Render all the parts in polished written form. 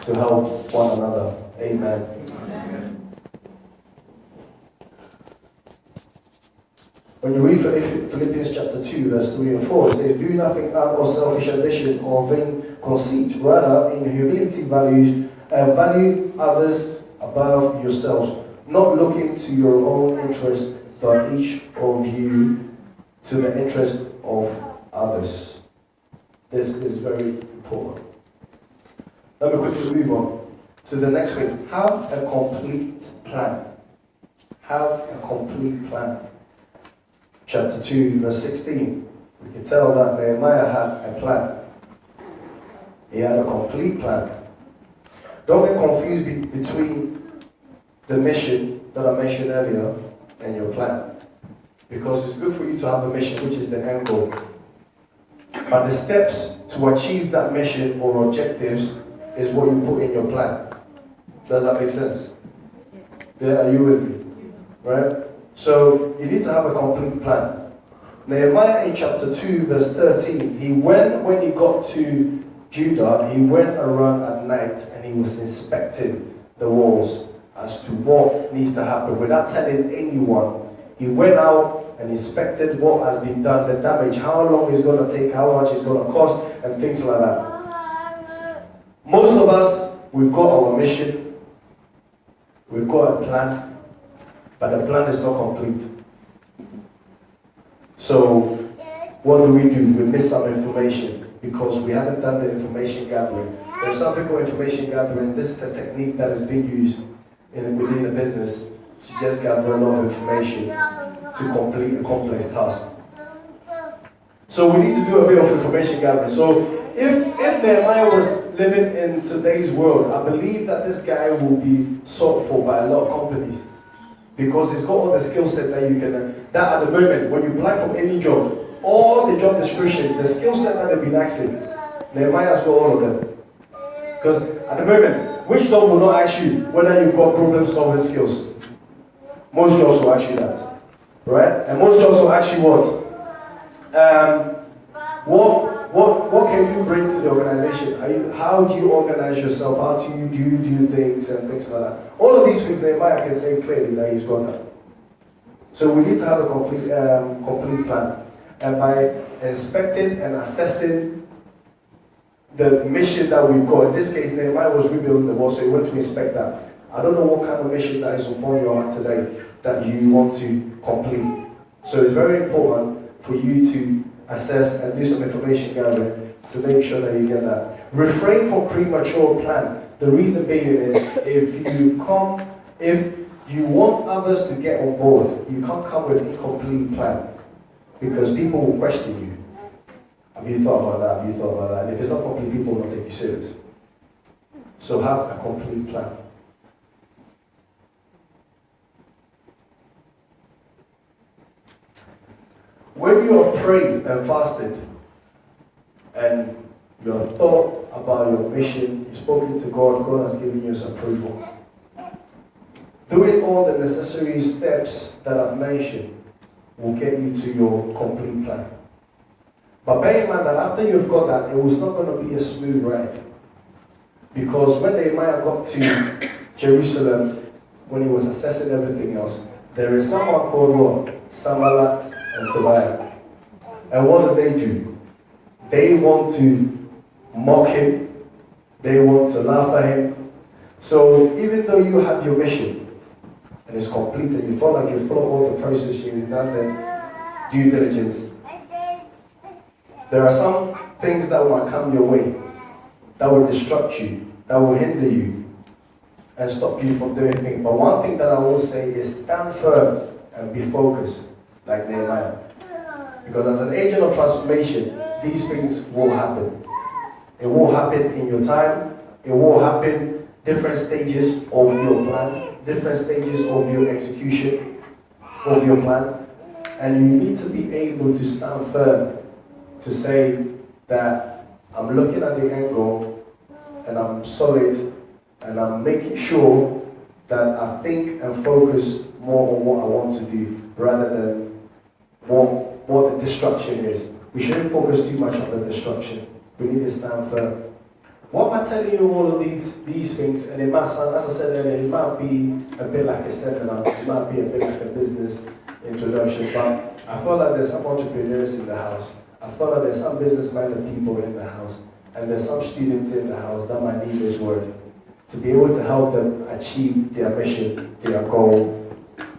to help one another. Amen. When you read Philippians chapter 2, verse 3 and 4, it says, "Do nothing out of selfish ambition or vain conceit. Rather, in humility value others above yourselves, not looking to your own interest, but each of you to the interest of others." This is very important. Let me quickly move on to the next thing. Have a complete plan. Have a complete plan. Chapter 2, verse 16. We can tell that Nehemiah had a plan. He had a complete plan. Don't get confused between the mission that I mentioned earlier and your plan. Because it's good for you to have a mission, which is the end goal. But the steps to achieve that mission or objectives is what you put in your plan. Does that make sense? Yeah, are you with me? Right? So you need to have a complete plan. Nehemiah in chapter 2, verse 13, when he got to Judah, he went around at night and he was inspecting the walls as to what needs to happen without telling anyone. He went out and inspected what has been done, the damage, how long it's going to take, how much it's going to cost, and things like that. Most of us, we've got our mission, we've got a plan, but the plan is not complete. So, what do? We miss some information because we haven't done the information gathering. There's something called information gathering. This is a technique that is being used within the business to just gather a lot of information to complete a complex task. So we need to do a bit of information gathering. So if Nehemiah was living in today's world, I believe that this guy will be sought for by a lot of companies. Because he's got all the skill set that you can, that at the moment, when you apply for any job, all the job description, the skill set that they've been asking, Nehemiah's got all of them. Because at the moment, which job will not ask you whether you've got problem solving skills? Most jobs will ask you that. Right? And most jobs will ask you what can you bring to the organization? How do you organize yourself? How do you do things and things like that? All of these things, Nehemiah can say clearly that he's got that. So we need to have a complete plan. And by inspecting and assessing the mission that we've got, in this case, Nehemiah was rebuilding the wall, so he went to inspect that. I don't know what kind of mission that is upon your heart today that you want to complete. So it's very important for you to assess and do some information gathering to make sure that you get that. Refrain from premature plan. The reason being is if you want others to get on board, you can't come with an incomplete plan because people will question you. Have you thought about that? Have you thought about that? And if it's not complete, people will not take you serious. So have a complete plan. When you have prayed and fasted and you have thought about your mission, you've spoken to God, God has given you his approval. Doing all the necessary steps that I've mentioned will get you to your complete plan. But bear in mind that after you've got that, it was not going to be a smooth ride. Because when Nehemiah got to Jerusalem, when he was assessing everything else, there is someone called what? Sanballat and Tobiah. And what do? They want to mock him. They want to laugh at him. So even though you have your mission and it's completed, you feel like you follow all the process, you've done the due diligence, there are some things that will come your way that will distract you, that will hinder you and stop you from doing things. But one thing that I will say is stand firm and be focused, like Nehemiah. Because as an agent of transformation, these things will happen. It will happen in your time. It will happen different stages of your plan, different stages of your execution of your plan. And you need to be able to stand firm to say that I'm looking at the end goal and I'm solid and I'm making sure that I think and focus more on what I want to do rather than what the distraction is. We shouldn't focus too much on the distraction. We need to stand firm. Why am I telling you all of these things? And it might sound, as I said earlier, it might be a bit like a seminar, it might be a bit like a business introduction, but I feel like there's some entrepreneurs in the house. I feel like there's some business-minded people in the house, and there's some students in the house that might need this word to be able to help them achieve their mission, their goal.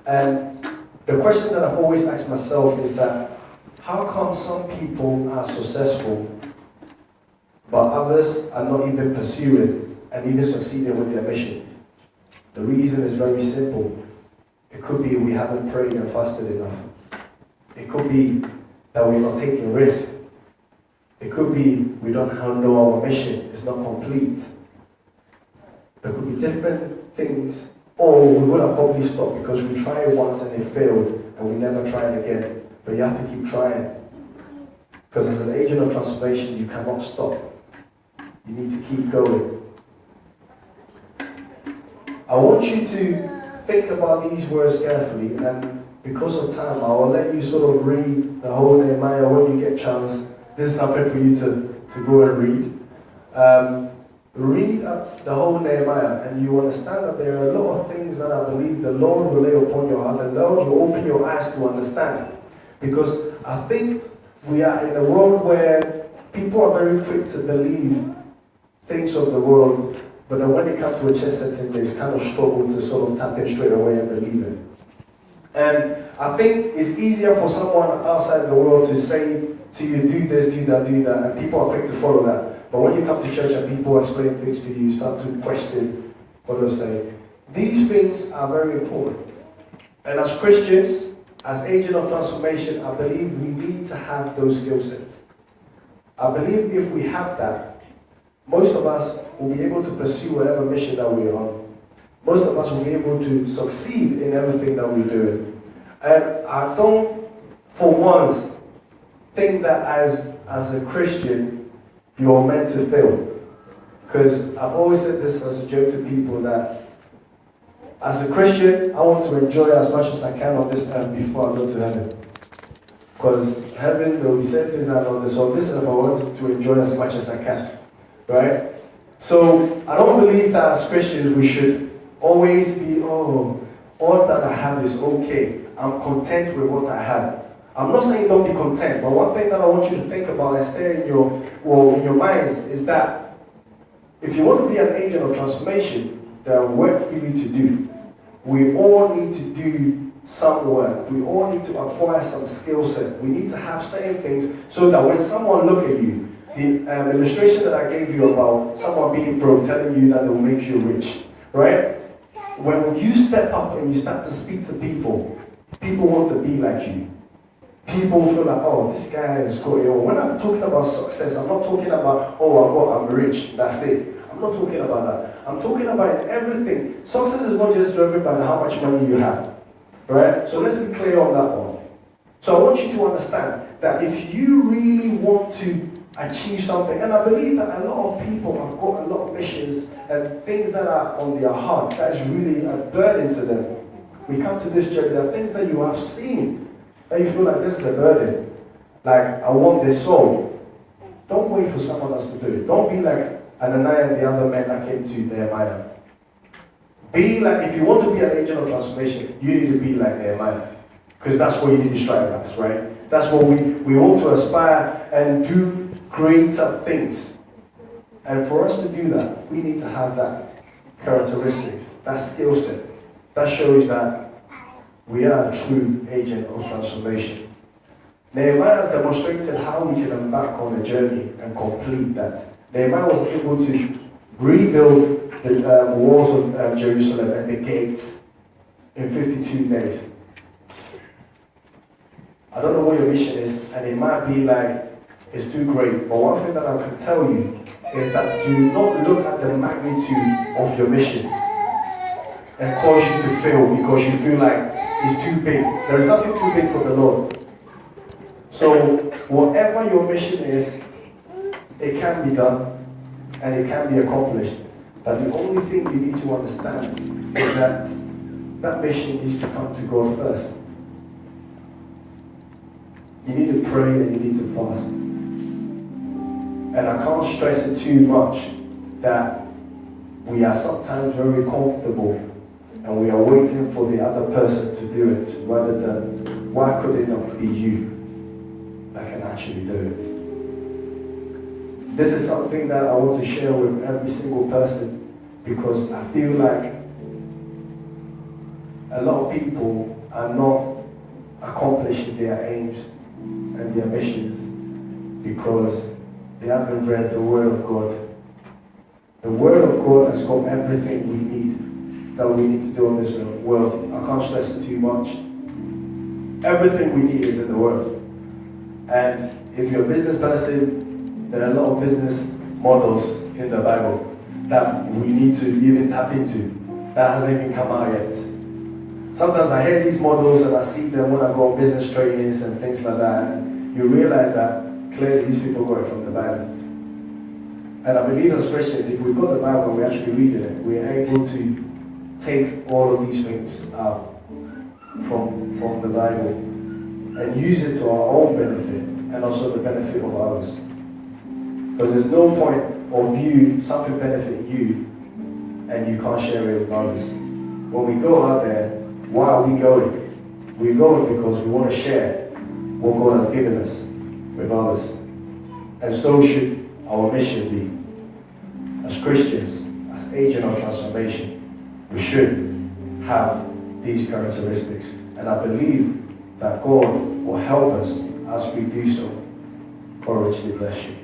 And the question that I've always asked myself is that, how come some people are successful, but others are not even pursuing and even succeeding with their mission? The reason is very simple. It could be we haven't prayed and fasted enough. It could be that we're not taking risks. It could be we don't know our mission is not complete. There could be different things. Or we would have probably stopped because we tried once and it failed and we never tried again. But you have to keep trying. Because as an agent of transformation, you cannot stop. You need to keep going. I want you to think about these words carefully, and because of time, I will let you sort of read the whole Nehemiah when you get a chance. This is something for you to go and read. Read the whole Nehemiah, and you understand that there are a lot of things that I believe the Lord will lay upon your heart, and the Lord will open your eyes to understand. Because I think we are in a world where people are very quick to believe things of the world, but then when they come to a church setting, they kind of struggle to sort of tap in straight away and believe it. And I think it's easier for someone outside the world to say to you, do this, do that, and people are quick to follow that. But when you come to church and people explain things to you, you start to question what they'll say. These things are very important. And as Christians, as agent of transformation, I believe we need to have those skill sets. I believe if we have that, most of us will be able to pursue whatever mission that we're on. Most of us will be able to succeed in everything that we're doing. And I don't, for once, think that as a Christian, you're meant to fail. Because I've always said this as a joke to people that as a Christian, I want to enjoy as much as I can on this earth before I go to heaven. Because heaven, though we said things that on this earth, I want to enjoy as much as I can. Right? So I don't believe that as Christians we should always be, all that I have is okay. I'm content with what I have. I'm not saying don't be content, but one thing that I want you to think about and stay in your minds is that if you want to be an agent of transformation, there are work for you to do. We all need to do some work. We all need to acquire some skill set. We need to have certain things so that when someone look at you, the illustration that I gave you about someone being broke, telling you that it will make you rich, right? When you step up and you start to speak to people, people want to be like you. People feel like, oh, this guy is good. When I'm talking about success, I'm not talking about, I'm rich, that's it. I'm not talking about that. I'm talking about everything. Success is not just driven by how much money you have, right? So let's be clear on that one. So I want you to understand that if you really want to achieve something, and I believe that a lot of people have got a lot of missions and things that are on their heart that is really a burden to them. We come to this church, there are things that you have seen that you feel like this is a burden. Like, I want this soul. Don't wait for someone else to do it. Don't be like Ananias and the other men that came to Nehemiah. Be like, if you want to be an agent of transformation, you need to be like Nehemiah. Because that's what you need to strive at, right? That's what we want to aspire and do greater things. And for us to do that, we need to have that characteristics, that skill set. That shows that we are a true agent of transformation. Nehemiah has demonstrated how we can embark on a journey and complete that. Nehemiah was able to rebuild the walls of Jerusalem and the gates in 52 days. I don't know what your mission is, and it might be like, it's too great. But one thing that I can tell you is that do not look at the magnitude of your mission and cause you to fail because you feel like it's too big. There's nothing too big for the Lord. So whatever your mission is, it can be done and it can be accomplished. But the only thing you need to understand is that that mission needs to come to God first. You need to pray and you need to fast. And I can't stress it too much that we are sometimes very comfortable and we are waiting for the other person to do it rather than, why could it not be you that can actually do it? This is something that I want to share with every single person, because I feel like a lot of people are not accomplishing their aims and their missions because they haven't read the Word of God. The Word of God has got everything we need that we need to do in this world. I can't stress it too much. Everything we need is in the Word. And if you're a business person, there are a lot of business models in the Bible that we need to even tap into. That hasn't even come out yet. Sometimes I hear these models and I see them when I go on business trainings and things like that. And you realize that clearly these people got it from the Bible. And I believe as Christians, if we've got the Bible and we're actually reading it, we're able to take all of these things out from the Bible and use it to our own benefit and also the benefit of others. Because there's no point of you, something benefiting you, and you can't share it with others. When we go out there, why are we going? We're going because we want to share what God has given us with others. And so should our mission be. As Christians, as agents of transformation, we should have these characteristics. And I believe that God will help us as we do so. God richly bless you.